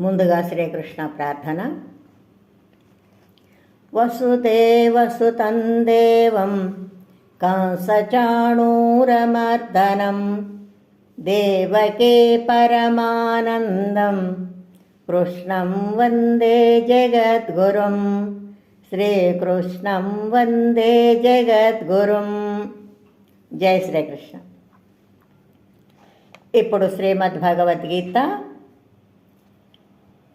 ముందుగా శ్రీకృష్ణ ప్రార్థన. వసుదేవసుతం దేవం కంసచాణూరమర్దనం దేవకీ పరమానందం కృష్ణం వందే జగద్గురుం. శ్రీకృష్ణం వందే జగద్గురుం. జై శ్రీకృష్ణ. ఇప్పుడు శ్రీమద్భగవద్గీత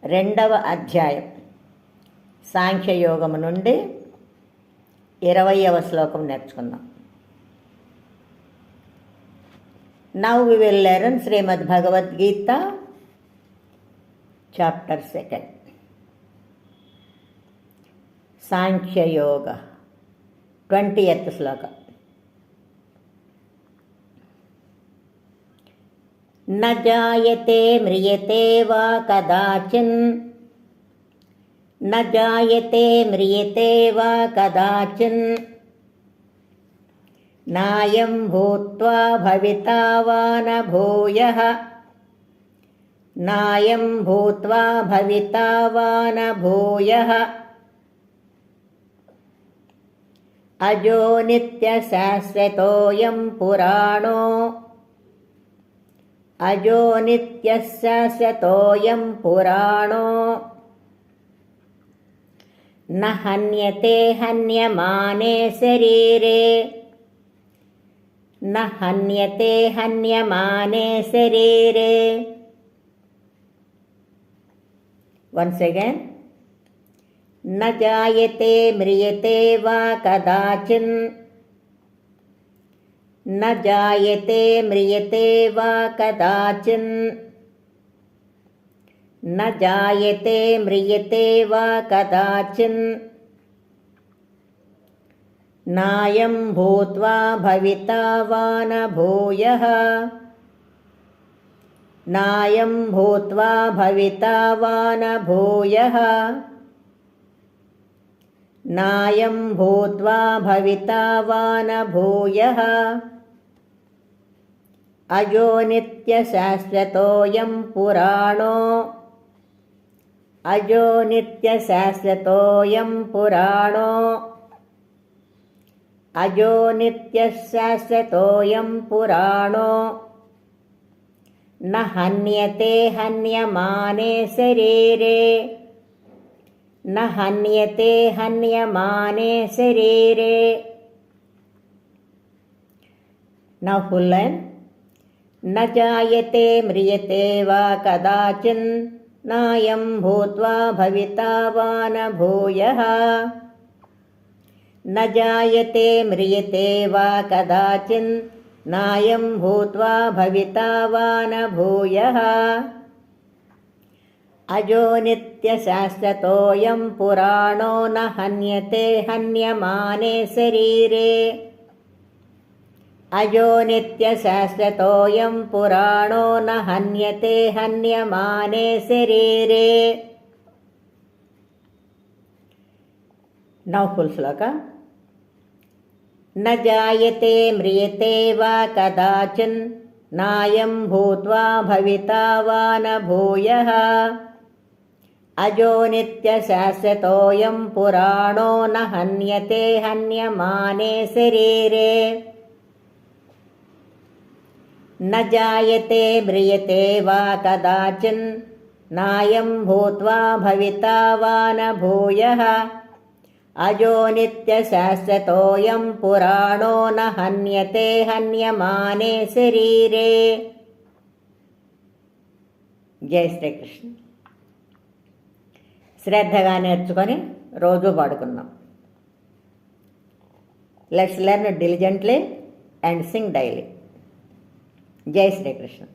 2వ అధ్యాయం సాంఖ్యయోగము నుండి 20వ శ్లోకం నేర్చుకుందాం. Now we will learn Srimad Bhagavad Gita, chapter 2. Sankhya Yoga, 20th sloka. न जायते म्रियते वा कदाचिन्, न जायते म्रियते वा कदाचिन्, नायं भूत्वा भविता वा न भूयः, नायं भूत्वा भविता वा न भूयः. अजो नित्यशाश्वतोऽयं पुराणो, अजो नित्यशाश्वतोऽयं पुराणो. न हन्यते हन्यमाने शरीरे, न हन्यते हन्यमाने शरीरे. Once again. न जायते म्रियते वा कदाचिन्, न जायते म्रियते वा कदाचिन्, न जायते म्रियते वा कदाचिन्, नायं भूत्वा भविता वा न भूयः, नायं भूत्वा भविता वा न भूयः, नायं भूत्वा भविता वा न भूयः. अजो नित्यशाश्वतोऽयं पुराणो, अजो नित्यशाश्वतोऽयं पुराणो, अजो नित्यशाश्वतोऽयं पुराणो. न हन्यते हन्यमाने शरीरे, न हन्यते हन्यमाने शरीरे. Now full line. न जायते म्रियते वा कदाचिन्, नायं भूत्वा भविता वा न भूयः, न जायते म्रियते वा कदाचिन्, नायं भूत्वा भविता वा न भूयः. अजो नित्यशाश्वतोऽयं पुराणो न हन्यते हन्यमाने शरीरे, अजो नित्यशाश्वतोऽयं पुराणो न हन्यते हन्यमाने शरीरे. Now full sloka. न जायते म्रियते वा कदाचिन्, नायं भूत्वा भविता वा न भूयः, अजो नित्यशाश्वतोऽयं पुराणो न हन्यते हन्यमाने शरीरे. न जायते म्रियते वा कदाचिन्, नायं भूत्वा भविता वा न भूयः, अजो नित्यशाश्वतोऽयं पुराणो न हन्यते हन्यमाने शरीरे. జై శ్రీకృష్ణ. శ్రద్ధగా నేర్చుకొని రోజు పాడుకున్నాం. Let's learn diligently and sing daily. జై శ్రీకృష్ణ.